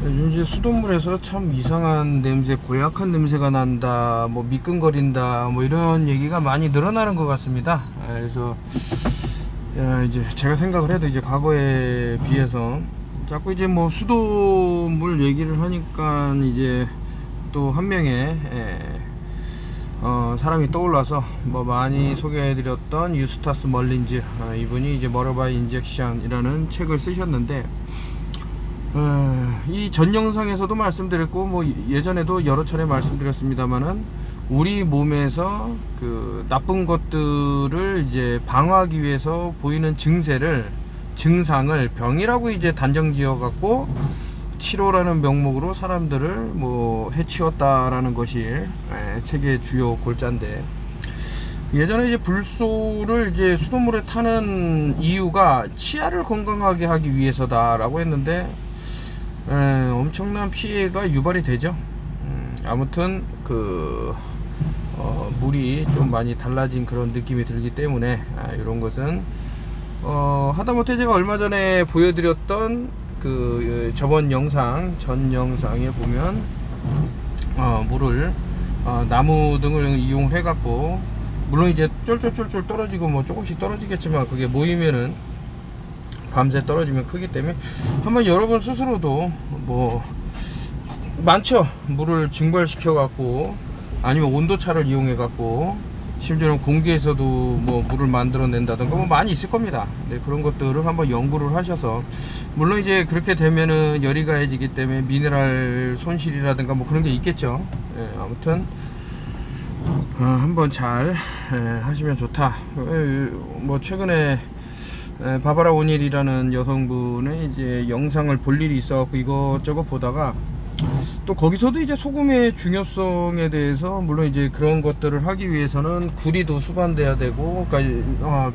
이제 수돗물에서 참 이상한 냄새, 고약한 냄새가 난다, 뭐 미끈거린다, 뭐 이런 얘기가 많이 늘어나는 것 같습니다. 그래서 이제 제가 생각을 해도 이제 과거에 비해서 자꾸 이제 뭐 수돗물 얘기를 하니까 이제 또 한 명의 사람이 떠올라서 뭐 많이 소개해드렸던 유스타스 멀린즈, 이분이 이제 머러바이 인젝션이라는 책을 쓰셨는데, 이 전 영상에서도 말씀드렸고 뭐 예전에도 여러 차례 말씀드렸습니다만은 우리 몸에서 그 나쁜 것들을 이제 방어하기 위해서 보이는 증상을 병이라고 이제 단정지어 갖고 치료라는 명목으로 사람들을 뭐 해치웠다라는 것이 책의 주요 골자인데, 예전에 이제 불소를 이제 수돗물에 타는 이유가 치아를 건강하게 하기 위해서다라고 했는데, 엄청난 피해가 유발이 되죠. 아무튼 물이 좀 많이 달라진 그런 느낌이 들기 때문에 이런 것은 하다못해 제가 얼마 전에 보여드렸던 전 영상에 보면 물을 나무 등을 이용해 갖고, 물론 이제 쫄쫄쫄쫄 떨어지고 뭐 조금씩 떨어지겠지만 그게 모이면은 밤새 떨어지면 크기 때문에 한번 여러분 스스로도 뭐 많죠. 물을 증발시켜 갖고 아니면 온도차를 이용해 갖고 심지어는 공기에서도 뭐 물을 만들어 낸다든가 뭐 많이 있을 겁니다. 네, 그런 것들을 한번 연구를 하셔서, 물론 이제 그렇게 되면은 열이 가해지기 때문에 미네랄 손실이라든가 뭐 그런 게 있겠죠. 아무튼 한번 잘 하시면 좋다. 뭐 최근에 바바라 오닐이라는 여성분의 이제 영상을 볼 일이 있어갖고 이것저것 보다가 또 거기서도 이제 소금의 중요성에 대해서, 물론 이제 그런 것들을 하기 위해서는 구리도 수반돼야 되고, 그러니까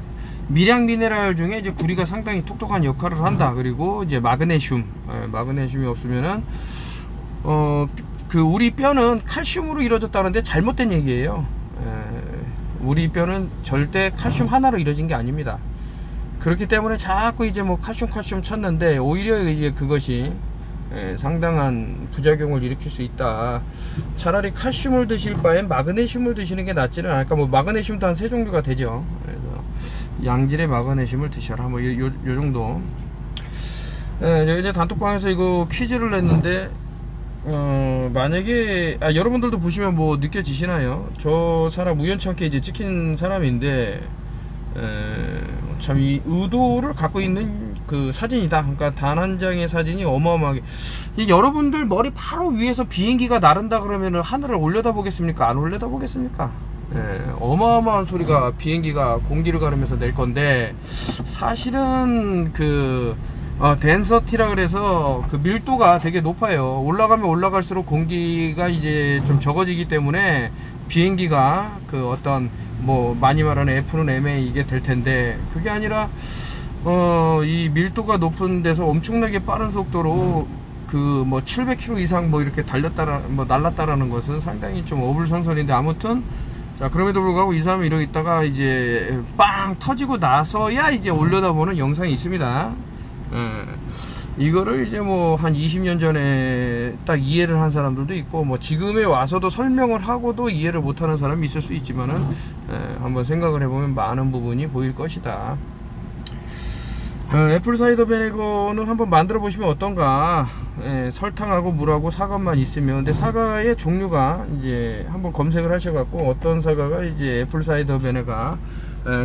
미량 미네랄 중에 이제 구리가 상당히 똑똑한 역할을 한다. 그리고 이제 마그네슘이 없으면은 우리 뼈는 칼슘으로 이루어졌다는데 잘못된 얘기예요. 우리 뼈는 절대 칼슘 하나로 이루어진 게 아닙니다. 그렇기 때문에 자꾸 이제 뭐 칼슘 찾는데 오히려 이제 그것이 상당한 부작용을 일으킬 수 있다. 차라리 칼슘을 드실 바엔 마그네슘을 드시는 게 낫지는 않을까. 뭐 마그네슘도 한 3종류가 되죠. 그래서 양질의 마그네슘을 드셔라. 뭐 요 정도. 제가 이제 단톡방에서 이거 퀴즈를 냈는데, 만약에 여러분들도 보시면 뭐 느껴지시나요? 저 사람 우연찮게 이제 찍힌 사람인데, 참 이 의도를 갖고 있는 그 사진이다. 그러니까 단 한 장의 사진이 어마어마하게, 여러분들 머리 바로 위에서 비행기가 나른다 그러면은 하늘을 올려다 보겠습니까? 안 올려다 보겠습니까? 어마어마한 소리가 비행기가 공기를 가르면서 낼 건데, 사실은 덴서티라 그래서 그 밀도가 되게 높아요. 올라가면 올라갈수록 공기가 이제 좀 적어지기 때문에 비행기가 어떤 뭐 많이 말하는 F는 M에 이게 될 텐데, 그게 아니라 이 밀도가 높은 데서 엄청나게 빠른 속도로 뭐 700km 이상 뭐 이렇게 날랐다라는 것은 상당히 좀 어불성설인데, 아무튼 자, 그럼에도 불구하고 이 사람이 이러고 있다가 이제 빵 터지고 나서야 이제 올려다보는 영상이 있습니다. 이거를 이제 뭐 한 20년 전에 딱 이해를 한 사람들도 있고, 뭐 지금에 와서도 설명을 하고도 이해를 못하는 사람이 있을 수 있지만은 한번 생각을 해보면 많은 부분이 보일 것이다. 애플 사이더 비네거는 한번 만들어 보시면 어떤가. 설탕하고 물하고 사과만 있으면, 근데 사과의 종류가 이제 한번 검색을 하셔갖고 어떤 사과가 이제 애플 사이더 비네거,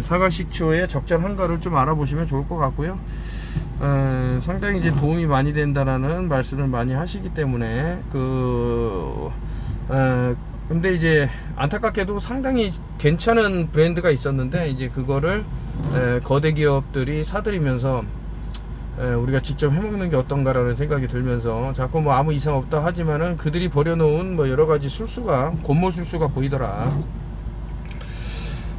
사과 식초의 적절한가를 좀 알아보시면 좋을 것 같고요. 상당히 이제 도움이 많이 된다라는 말씀을 많이 하시기 때문에 근데 이제 안타깝게도 상당히 괜찮은 브랜드가 있었는데, 이제 그거를 거대 기업들이 사들이면서 우리가 직접 해먹는 게 어떤가라는 생각이 들면서 자꾸 뭐 아무 이상 없다 하지만은 그들이 버려놓은 뭐 여러가지 고무 술수가 보이더라.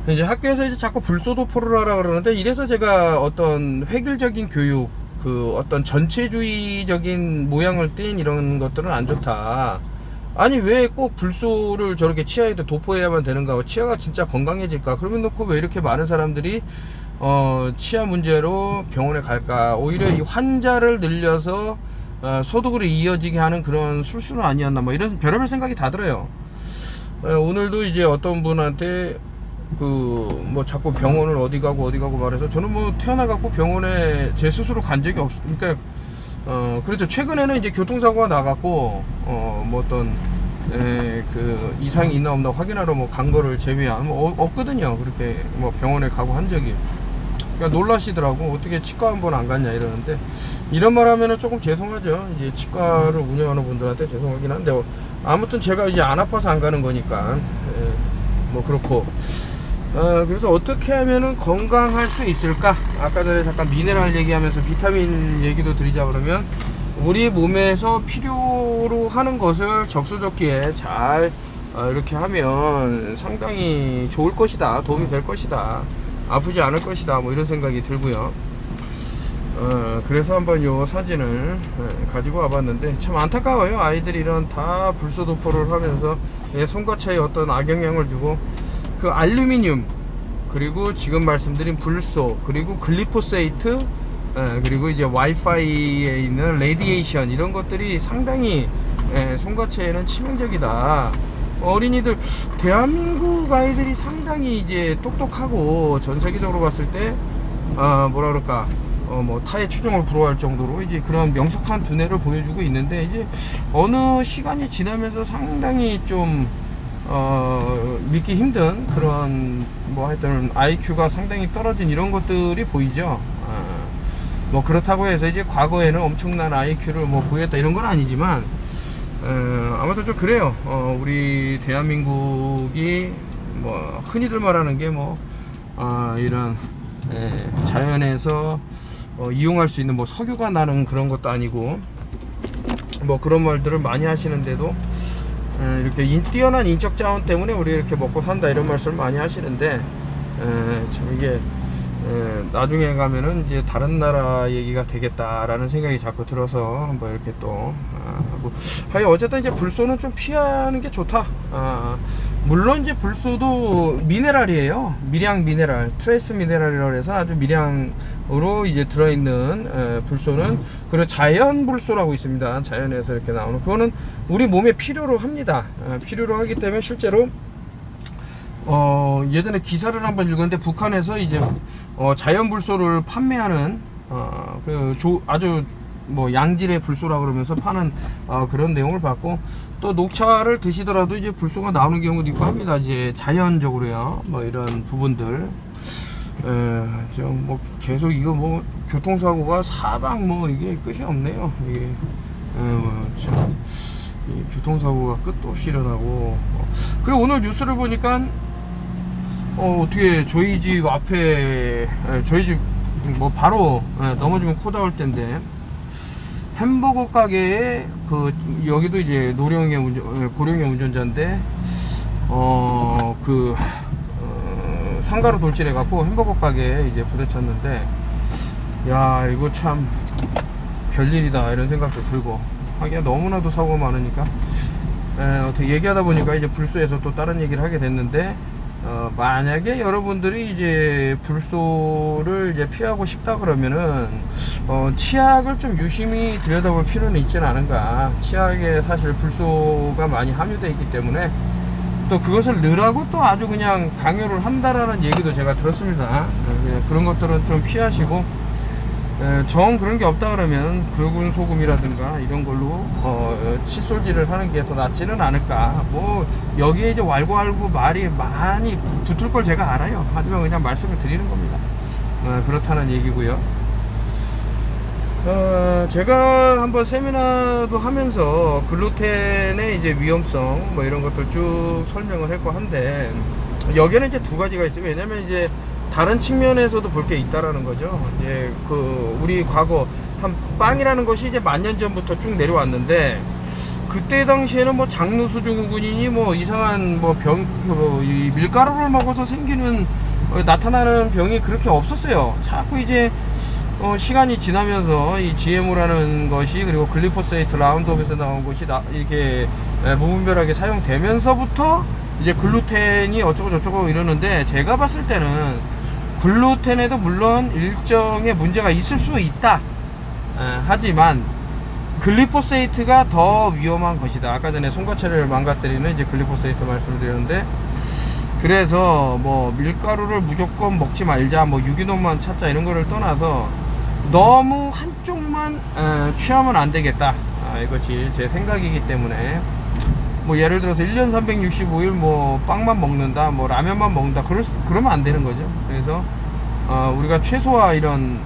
이제 학교에서 이제 자꾸 불소도포를 하라 그러는데, 이래서 제가 어떤 획일적인 교육, 어떤 전체주의적인 모양을 띈 이런 것들은 안 좋다. 아니 왜 꼭 불소를 저렇게 치아에다 도포해야만 되는가? 치아가 진짜 건강해질까? 그러면 놓고 왜 이렇게 많은 사람들이 치아 문제로 병원에 갈까? 오히려 이 환자를 늘려서 소득으로 이어지게 하는 그런 술수는 아니었나, 뭐 이런 별의별 생각이 다 들어요. 오늘도 이제 어떤 분한테 뭐 자꾸 병원을 어디 가고 말해서, 저는 뭐 태어나갖고 병원에 제 스스로 간 적이 그러니까 그렇죠. 최근에는 이제 교통사고가 나갖고 뭐 어떤 그 이상이 있나 없나 확인하러 뭐 간 거를 제외한 뭐 없거든요. 그렇게 뭐 병원에 가고 한 적이. 그러니까 놀라시더라고. 어떻게 치과 한번 안 갔냐 이러는데, 이런 말 하면은 조금 죄송하죠. 이제 치과를 운영하는 분들한테 죄송하긴 한데, 아무튼 제가 이제 안 아파서 안 가는 거니까 뭐 그렇고. 그래서 어떻게 하면은 건강할 수 있을까? 아까 전에 잠깐 미네랄 얘기하면서 비타민 얘기도 드리자 그러면, 우리 몸에서 필요로 하는 것을 적수적기에 잘 이렇게 하면 상당히 좋을 것이다, 도움이 될 것이다, 아프지 않을 것이다, 뭐 이런 생각이 들고요. 그래서 한번 요 사진을 가지고 와봤는데, 참 안타까워요. 아이들이 이런 다 불소도포를 하면서 손과차에 어떤 악영향을 주고, 그 알루미늄, 그리고 지금 말씀드린 불소, 그리고 글리포세이트, 그리고 이제 와이파이에 있는 레디에이션, 이런 것들이 상당히 손과체에는 치명적이다. 어린이들, 대한민국 아이들이 상당히 이제 똑똑하고, 전 세계적으로 봤을 때 뭐라 그럴까, 뭐 타의 추종을 불허할 정도로 이제 그런 명석한 두뇌를 보여주고 있는데, 이제 어느 시간이 지나면서 상당히 좀 믿기 힘든 그런, 뭐 하여튼 IQ가 상당히 떨어진 이런 것들이 보이죠. 뭐 그렇다고 해서 이제 과거에는 엄청난 IQ를 뭐 보였다 이런 건 아니지만, 아무튼 좀 그래요. 우리 대한민국이 뭐 흔히들 말하는 게 뭐 이런 자연에서 이용할 수 있는 뭐 석유가 나는 그런 것도 아니고, 뭐 그런 말들을 많이 하시는데도 이렇게 뛰어난 인적 자원 때문에 우리 이렇게 먹고 산다, 이런 말씀을 많이 하시는데, 참 이게 나중에 가면은 이제 다른 나라 얘기가 되겠다라는 생각이 자꾸 들어서 한번 이렇게 또 하고. 어쨌든 이제 불소는 좀 피하는 게 좋다. 물론 이제 불소도 미네랄이에요. 미량 미네랄, 트레이스 미네랄이라고 해서 아주 미량으로 이제 들어있는 불소는, 그리고 자연 불소라고 있습니다. 자연에서 이렇게 나오는, 그거는 우리 몸에 필요로 합니다. 필요로 하기 때문에 실제로 예전에 기사를 한번 읽었는데, 북한에서 이제 자연 불소를 판매하는 아주 뭐 양질의 불소라 그러면서 파는 그런 내용을 봤고, 또 녹차를 드시더라도 이제 불소가 나오는 경우도 있고 합니다. 이제 자연적으로요. 뭐 이런 부분들. 뭐 계속 이거 뭐 교통사고가 사방 뭐 이게 끝이 없네요. 이게 참 이 교통사고가 끝도 없이 일어나고. 그리고 오늘 뉴스를 보니까 어떻게 저희 집 앞에, 저희 집 뭐 바로 넘어지면 코 닿을 텐데, 햄버거 가게에 여기도 이제 고령의 운전자인데 상가로 돌진해 갖고 햄버거 가게에 이제 부딪혔는데, 야 이거 참 별일이다 이런 생각도 들고, 하기야 너무나도 사고가 많으니까 어떻게 얘기하다 보니까 이제 불소에서 또 다른 얘기를 하게 됐는데, 만약에 여러분들이 이제 불소를 이제 피하고 싶다 그러면은 치약을 좀 유심히 들여다볼 필요는 있지는 않은가. 치약에 사실 불소가 많이 함유되어 있기 때문에, 또 그것을 넣으라고 또 아주 그냥 강요를 한다라는 얘기도 제가 들었습니다. 그런 것들은 좀 피하시고, 정 그런 게 없다 그러면 굵은 소금이라든가 이런 걸로 칫솔질을 하는 게 더 낫지는 않을까. 뭐 여기에 이제 왈가왈부 말이 많이 붙을 걸 제가 알아요. 하지만 그냥 말씀을 드리는 겁니다. 그렇다는 얘기고요. 제가 한번 세미나도 하면서 글루텐의 이제 위험성 뭐 이런 것들 쭉 설명을 했고 한데, 여기에는 이제 두 가지가 있어요. 왜냐면 이제 다른 측면에서도 볼 게 있다라는 거죠. 이제 우리 과거 빵이라는 것이 이제 10,000년 전부터 쭉 내려왔는데, 그때 당시에는 뭐 장누수증후군이니 뭐 이상한 뭐 이 밀가루를 먹어서 생기는 나타나는 병이 그렇게 없었어요. 자꾸 이제 시간이 지나면서 이 GMO라는 것이, 그리고 글리포세이트 라운드업에서 나온 것이 이렇게 무분별하게 사용되면서부터 이제 글루텐이 어쩌고 저쩌고 이러는데, 제가 봤을 때는 글루텐에도 물론 일정의 문제가 있을 수 있다. 하지만 글리포세이트가 더 위험한 것이다. 아까 전에 송과체를 망가뜨리는 이제 글리포세이트 말씀을 드렸는데, 그래서 뭐 밀가루를 무조건 먹지 말자, 뭐 유기농만 찾자 이런 거를 떠나서 너무 한쪽만 취하면 안 되겠다. 이것이 제 생각이기 때문에, 뭐 예를 들어서 1년 365일 뭐 빵만 먹는다, 뭐 라면만 먹는다, 그러면 안 되는 거죠. 그래서 우리가 최소화 이런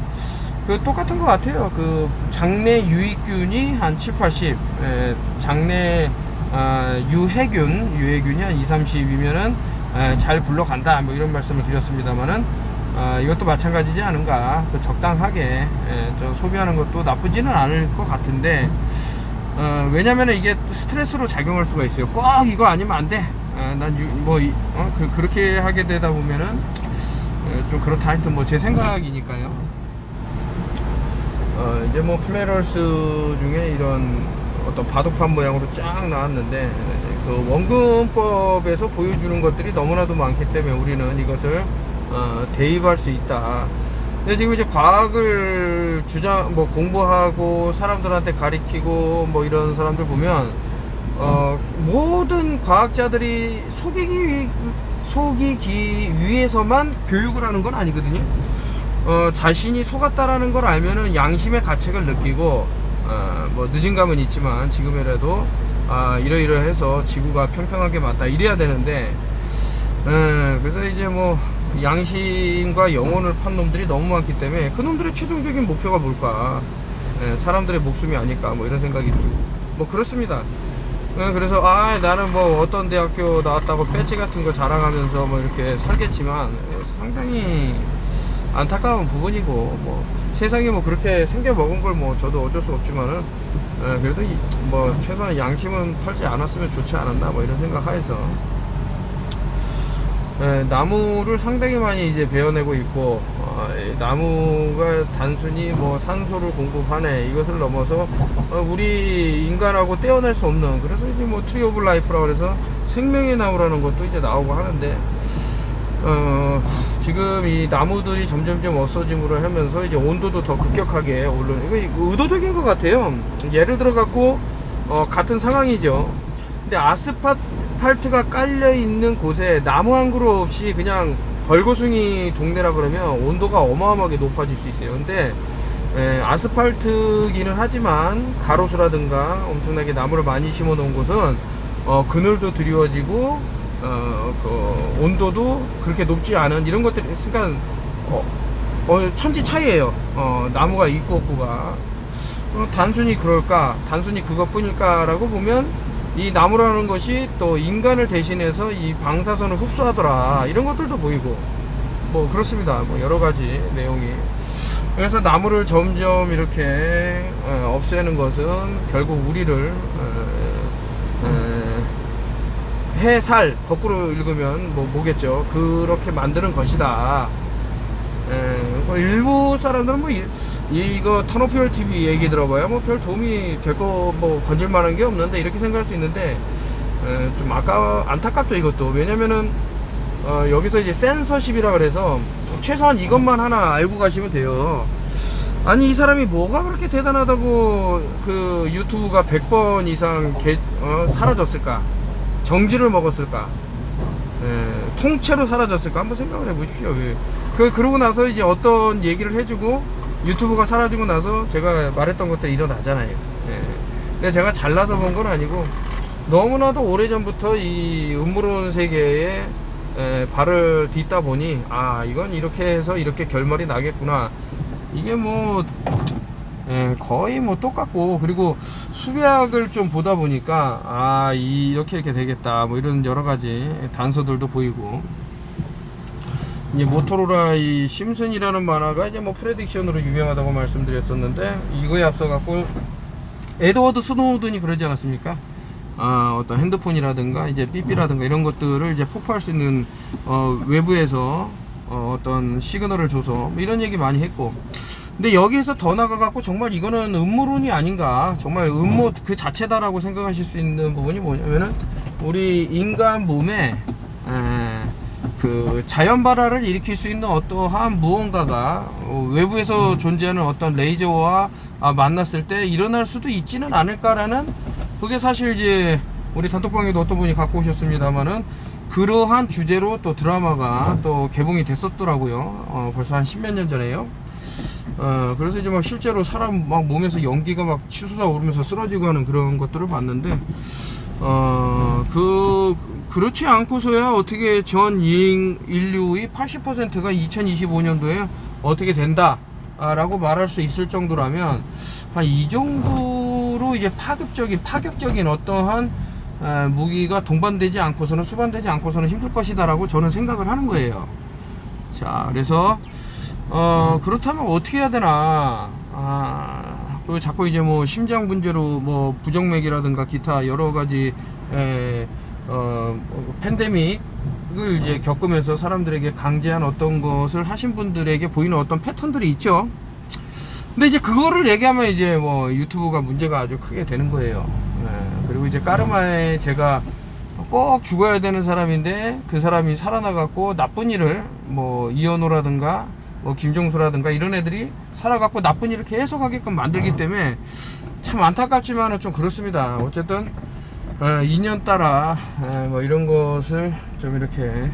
똑같은 것 같아요. 그 장내 유익균이 한 7, 80, 장내 유해균이 한 2, 30이면은 잘 굴러간다, 뭐 이런 말씀을 드렸습니다만은, 이것도 마찬가지지 않은가. 또 적당하게 좀 소비하는 것도 나쁘지는 않을 것 같은데, 왜냐면은 이게 스트레스로 작용할 수가 있어요. 꼭 이거 아니면 안 돼. 그렇게 하게 되다 보면은 좀 그렇다. 하여튼 뭐 제 생각이니까요. 이제 뭐 플레럴스 중에 이런 어떤 바둑판 모양으로 쫙 나왔는데, 그 원근법에서 보여주는 것들이 너무나도 많기 때문에 우리는 이것을 대입할 수 있다. 근데 지금 이제 과학을 공부하고 사람들한테 가리키고 뭐 이런 사람들 보면, 모든 과학자들이 속이기 위해서만 교육을 하는 건 아니거든요. 자신이 속았다라는 걸 알면은 양심의 가책을 느끼고, 뭐 늦은 감은 있지만 지금이라도 이러이러해서 지구가 평평하게 맞다 이래야 되는데, 그래서 이제 뭐 양심과 영혼을 판 놈들이 너무 많기 때문에 그 놈들의 최종적인 목표가 뭘까? 사람들의 목숨이 아닐까, 뭐 이런 생각이 들고 뭐 그렇습니다. 그래서 나는 뭐 어떤 대학교 나왔다고 배지 같은 거 자랑하면서 뭐 이렇게 살겠지만, 상당히 안타까운 부분이고, 뭐 세상에 뭐 그렇게 생겨 먹은 걸 뭐 저도 어쩔 수 없지만은, 그래도 뭐 최소한 양심은 팔지 않았으면 좋지 않았나, 뭐 이런 생각하에서 나무를 상당히 많이 이제 베어내고 있고, 나무가 단순히 뭐 산소를 공급하네 이것을 넘어서 우리 인간하고 떼어낼 수 없는, 그래서 이제 뭐 트리 오브 라이프라고 그래서 생명의 나무라는 것도 이제 나오고 하는데, 지금 이 나무들이 점점점 없어짐으로 하면서 이제 온도도 더 급격하게 오르는, 이거 의도적인 것 같아요. 예를 들어 갖고 같은 상황이죠. 근데 아스팔트가 깔려 있는 곳에 나무 한 그루 없이 그냥 벌거숭이 동네라 그러면 온도가 어마어마하게 높아질 수 있어요. 근데 아스팔트기는 하지만 가로수라든가 엄청나게 나무를 많이 심어 놓은 곳은 그늘도 드리워지고, 그 온도도 그렇게 높지 않은 이런 것들이 있으니까 천지 차이예요. 나무가 있고 없고가. 단순히 그럴까, 단순히 그것뿐일까 라고 보면, 이 나무라는 것이 또 인간을 대신해서 이 방사선을 흡수하더라, 이런 것들도 보이고 뭐 그렇습니다. 뭐 여러 가지 내용이. 그래서 나무를 점점 이렇게 없애는 것은 결국 우리를 해살, 거꾸로 읽으면 뭐겠죠. 그렇게 만드는 것이다. 일부 사람들은 뭐 이거 턴오프열 TV 얘기 들어봐야 뭐 별 도움이 될 거, 뭐 건질만한 게 없는데 이렇게 생각할 수 있는데, 좀 안타깝죠 이것도. 왜냐면은 여기서 이제 센서십이라 그래서 최소한 이것만 하나 알고 가시면 돼요. 아니, 이 사람이 뭐가 그렇게 대단하다고 그 유튜브가 100번 이상 사라졌을까? 정지를 먹었을까? 통째로 사라졌을까? 한번 생각을 해보십시오. 그러고 나서 이제 어떤 얘기를 해주고 유튜브가 사라지고 나서 제가 말했던 것들이 일어나잖아요. 근데 제가 잘나서 본 건 아니고, 너무나도 오래전부터 이 음모론 세계에 발을 딛다 보니, 이건 이렇게 해서 이렇게 결말이 나겠구나. 이게 뭐 거의 뭐 똑같고, 그리고 수배학을 좀 보다 보니까 이렇게 되겠다, 뭐 이런 여러 가지 단서들도 보이고. 이제 모토로라 이 심슨이라는 만화가 이제 뭐 프레딕션으로 유명하다고 말씀드렸었는데, 이거에 앞서 갖고 에드워드 스노우든이 그러지 않았습니까? 어떤 핸드폰이라든가 이제 삐삐라든가 이런 것들을 이제 폭파할 수 있는 외부에서 어떤 시그널을 줘서 뭐 이런 얘기 많이 했고. 근데 여기에서 더 나가갖고 정말 이거는 음모론이 아닌가, 정말 음모 그 자체다라고 생각하실 수 있는 부분이 뭐냐면은, 우리 인간 몸에 그 자연 발화를 일으킬 수 있는 어떠한 무언가가 외부에서 존재하는 어떤 레이저와 만났을 때 일어날 수도 있지는 않을까라는, 그게 사실 이제 우리 단톡방에도 어떤 분이 갖고 오셨습니다만은 그러한 주제로 또 드라마가 또 개봉이 됐었더라고요. 벌써 한 10몇 년 전에요. 그래서 이제 막 실제로 사람 막 몸에서 연기가 막 치솟아 오르면서 쓰러지고 하는 그런 것들을 봤는데, 그렇지 않고서야 어떻게 전 인류의 80%가 2025년도에 어떻게 된다 라고 말할 수 있을 정도라면, 한 이 정도로 이제 파격적인 어떠한 무기가 동반되지 않고서는, 수반되지 않고서는 힘들 것이다 라고 저는 생각을 하는 거예요. 자, 그래서 그렇다면 어떻게 해야 되나. 그 자꾸 이제 뭐 심장 문제로 뭐 부정맥이라든가 기타 여러 가지 팬데믹을 이제 겪으면서 사람들에게 강제한 어떤 것을 하신 분들에게 보이는 어떤 패턴들이 있죠. 근데 이제 그거를 얘기하면 이제 뭐 유튜브가 문제가 아주 크게 되는 거예요. 그리고 이제 까르마에 제가 꼭 죽어야 되는 사람인데 그 사람이 살아나갖고 나쁜 일을, 뭐 이현호라든가 뭐 김종수라든가 이런 애들이 살아갖고 나쁜 일을 계속 하게끔 만들기 때문에 참 안타깝지만은 좀 그렇습니다. 어쨌든 2년 따라 뭐 이런 것을 좀 이렇게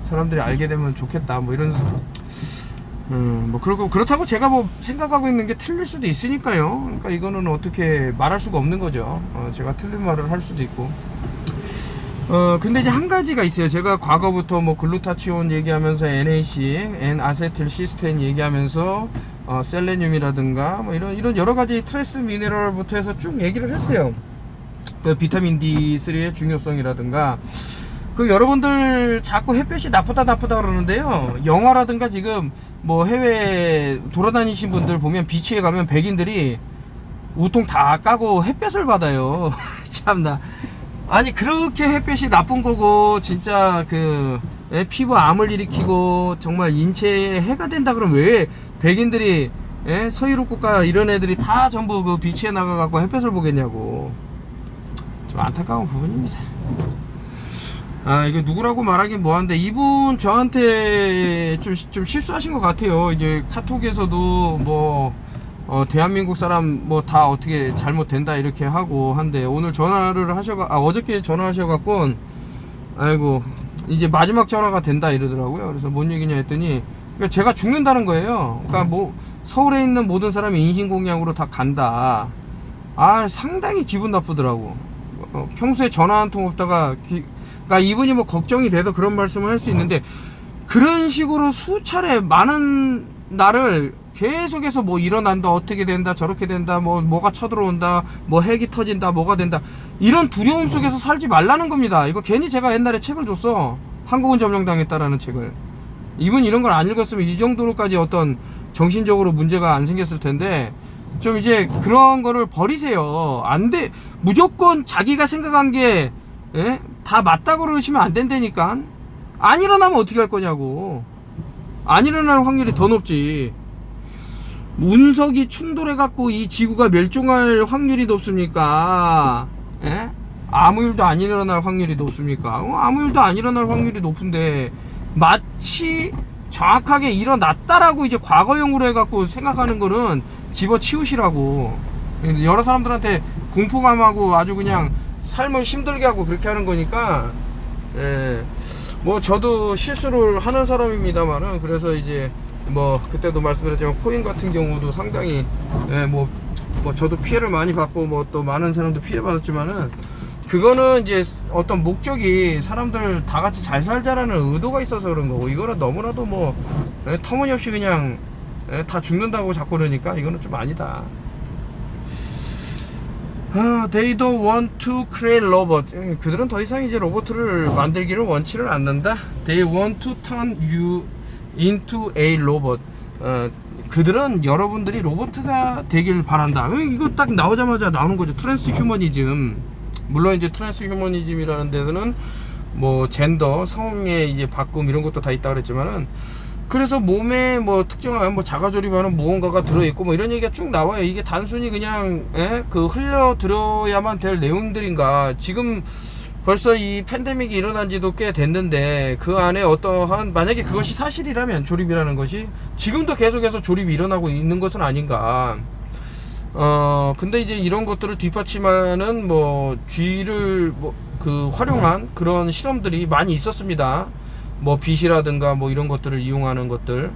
사람들이 알게 되면 좋겠다, 뭐 이런 뭐 그렇다고 제가 뭐 생각하고 있는 게 틀릴 수도 있으니까요. 그러니까 이거는 어떻게 말할 수가 없는 거죠. 제가 틀린 말을 할 수도 있고. 근데 이제 한 가지가 있어요. 제가 과거부터 뭐 글루타치온 얘기하면서 NaC, N아세틸시스텐 얘기하면서 셀레늄이라든가 뭐 이런 여러 가지 트레이스 미네랄부터 해서 쭉 얘기를 했어요. 그 비타민 D3의 중요성이라든가. 그 여러분들 자꾸 햇볕이 나쁘다 그러는데요. 영화라든가 지금 뭐 해외 돌아다니신 분들 보면 비치에 가면 백인들이 우통 다 까고 햇볕을 받아요. 참나. 아니 그렇게 햇볕이 나쁜 거고 진짜 그 피부 암을 일으키고 정말 인체에 해가 된다 그러면 왜 백인들이 서유럽 국가 이런 애들이 다 전부 그 비치에 나가갖고 햇볕을 보겠냐고. 좀 안타까운 부분입니다. 이거 누구라고 말하긴 뭐한데, 이분 저한테 좀 실수하신 것 같아요. 이제 카톡에서도 뭐 대한민국 사람 뭐 다 어떻게 잘못된다 이렇게 하고 한데, 오늘 전화를 어저께 전화하셔갖고 아이고 이제 마지막 전화가 된다 이러더라고요. 그래서 뭔 얘기냐 했더니, 그러니까 제가 죽는다는 거예요. 그러니까 뭐 서울에 있는 모든 사람이 인신공양으로 다 간다. 상당히 기분 나쁘더라고. 평소에 전화 한 통 없다가 그러니까 이분이 뭐 걱정이 돼서 그런 말씀을 할 수 있는데, 그런 식으로 수차례 많은 날을 계속해서 뭐 일어난다, 어떻게 된다, 저렇게 된다, 뭐가 쳐들어온다, 뭐 핵이 터진다, 뭐가 된다, 이런 두려움 속에서 살지 말라는 겁니다. 이거 괜히 제가 옛날에 책을 줬어. 한국은 점령당했다라는 책을. 이분 이런 걸 안 읽었으면 이 정도로까지 어떤 정신적으로 문제가 안 생겼을 텐데, 좀 이제 그런 거를 버리세요. 안 돼. 무조건 자기가 생각한 게 다 맞다고 그러시면 안 된다니까. 안 일어나면 어떻게 할 거냐고. 안 일어날 확률이 더 높지. 운석이 충돌해갖고 이 지구가 멸종할 확률이 높습니까? 아무 일도 안 일어날 확률이 높습니까? 아무 일도 안 일어날 확률이 높은데 마치 정확하게 일어났다라고 이제 과거형으로 해갖고 생각하는 거는 집어치우시라고. 여러 사람들한테 공포감하고 아주 그냥 삶을 힘들게 하고 그렇게 하는 거니까. 뭐 저도 실수를 하는 사람입니다만은, 그래서 이제 뭐 그때도 말씀드렸지만 코인 같은 경우도 상당히 뭐 저도 피해를 많이 받고 뭐 또 많은 사람도 피해 받았지만은, 그거는 이제 어떤 목적이 사람들 다 같이 잘 살자라는 의도가 있어서 그런 거고, 이거는 너무나도 뭐 터무니없이 그냥 다 죽는다고 자꾸 그러니까 이거는 좀 아니다. They don't want to create robot. 그들은 더 이상 이제 로봇을 만들기를 원치를 않는다. They want to turn you into a robot. 그들은 여러분들이 로봇가 되길 바란다. 이거 딱 나오자마자 나오는 거죠. 트랜스 휴머니즘. 물론 이제 트랜스 휴머니즘이라는 데서는 뭐 젠더, 성의 이제 바꿈 이런 것도 다 있다 그랬지만은, 그래서 몸에 뭐 특정한 뭐 자가조립하는 무언가가 들어있고 뭐 이런 얘기가 쭉 나와요. 이게 단순히 그냥 흘려 들어야만 될 내용들인가. 지금 벌써 이 팬데믹이 일어난 지도 꽤 됐는데 그 안에 어떠한 만약에 그것이 사실이라면 조립이라는 것이 지금도 계속해서 조립이 일어나고 있는 것은 아닌가. 근데 이제 이런 것들을 뒷받침하는 뭐 G를 뭐 그 활용한 그런 실험들이 많이 있었습니다. 뭐 빛이라든가 뭐 이런 것들을 이용하는 것들,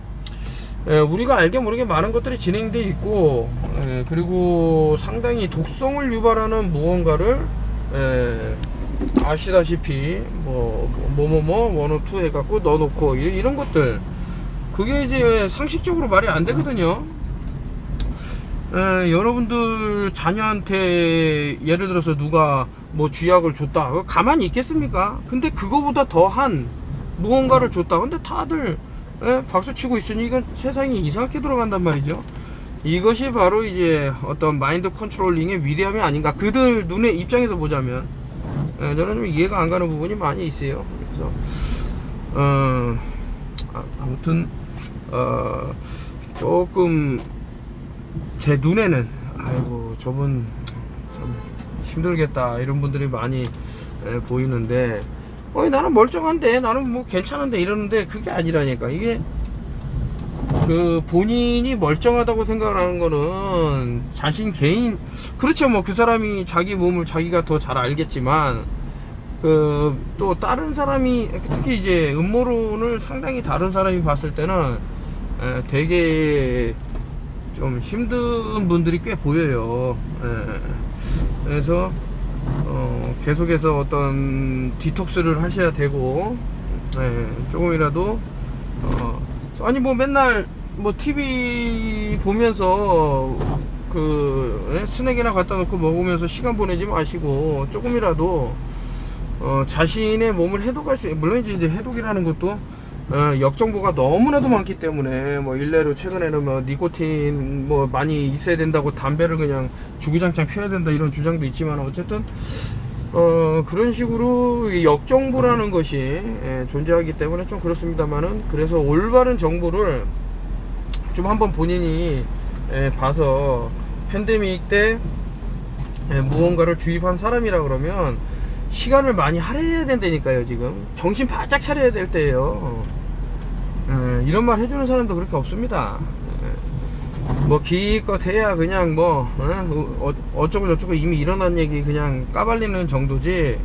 우리가 알게 모르게 많은 것들이 진행돼 있고, 그리고 상당히 독성을 유발하는 무언가를 아시다시피 원오2 해갖고 넣어놓고 이런 것들, 그게 이제 상식적으로 말이 안 되거든요. 여러분들 자녀한테 예를 들어서 누가 뭐 쥐약을 줬다, 가만히 있겠습니까? 근데 그거보다 더한 무언가를 줬다, 근데 다들 박수 치고 있으니 이건 세상이 이상하게 돌아간단 말이죠. 이것이 바로 이제 어떤 마인드 컨트롤링의 위대함이 아닌가, 그들 눈의 입장에서 보자면. 저는 좀 이해가 안 가는 부분이 많이 있어요. 그래서 아무튼 조금 제 눈에는 아이고 저분 참 힘들겠다 이런 분들이 많이 보이는데, 나는 멀쩡한데, 나는 뭐 괜찮은데 이러는데 그게 아니라니까. 이게 그 본인이 멀쩡하다고 생각하는 거는 자신 개인, 그렇죠. 뭐 그 사람이 자기 몸을 자기가 더 잘 알겠지만, 또 다른 사람이, 특히 이제 음모론을 상당히 다른 사람이 봤을 때는 되게 좀 힘든 분들이 꽤 보여요. 그래서 계속해서 어떤 디톡스를 하셔야 되고, 조금이라도 아니 뭐 맨날 뭐 TV 보면서 스낵이나 갖다 놓고 먹으면서 시간 보내지 마시고, 조금이라도 자신의 몸을 해독할 수, 물론 이제 해독이라는 것도 역정보가 너무나도 많기 때문에, 뭐 일례로 최근에는 뭐 니코틴 뭐 많이 있어야 된다고 담배를 그냥 주구장창 피워야 된다 이런 주장도 있지만, 어쨌든 그런 식으로 역정보라는 것이 존재하기 때문에 좀 그렇습니다만은, 그래서 올바른 정보를 좀 한번 본인이 봐서, 팬데믹 때 무언가를 주입한 사람이라 그러면 시간을 많이 할애해야 된다니까요. 지금 정신 바짝 차려야 될 때예요. 이런 말 해주는 사람도 그렇게 없습니다. 뭐 기껏 해야 그냥 뭐 어쩌고 저쩌고 이미 일어난 얘기 그냥 까발리는 정도지,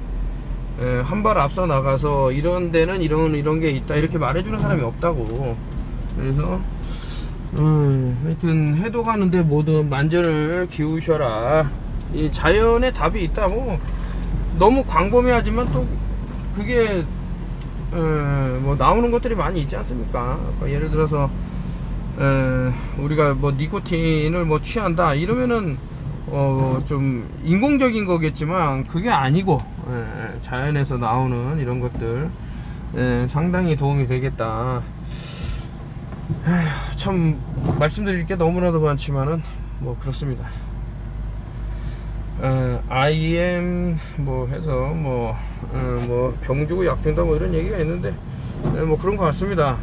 한 발 앞서 나가서 이런 데는 이런 게 있다 이렇게 말해주는 사람이 없다고. 그래서 하여튼 해독하는데 모든 만전을 기우셔라. 이 자연의 답이 있다고. 너무 광범위하지만 또 그게 뭐 나오는 것들이 많이 있지 않습니까? 예를 들어서 우리가 뭐 니코틴을 뭐 취한다 이러면은 좀 인공적인 거겠지만 그게 아니고, 자연에서 나오는 이런 것들 상당히 도움이 되겠다. 참 말씀드릴 게 너무나도 많지만은 뭐 그렇습니다. IM 뭐 해서 뭐 병 주고 약 준다 뭐 이런 얘기가 있는데, 뭐 그런 것 같습니다.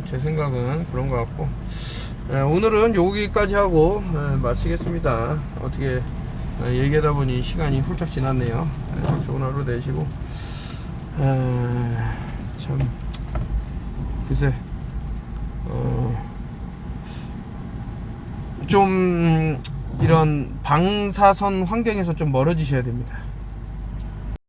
제 생각은 그런 것 같고, 오늘은 여기까지 하고 마치겠습니다. 어떻게 얘기하다 보니 시간이 훌쩍 지났네요. 좋은 하루 되시고, 참 글쎄 좀 이런 방사선 환경에서 좀 멀어지셔야 됩니다.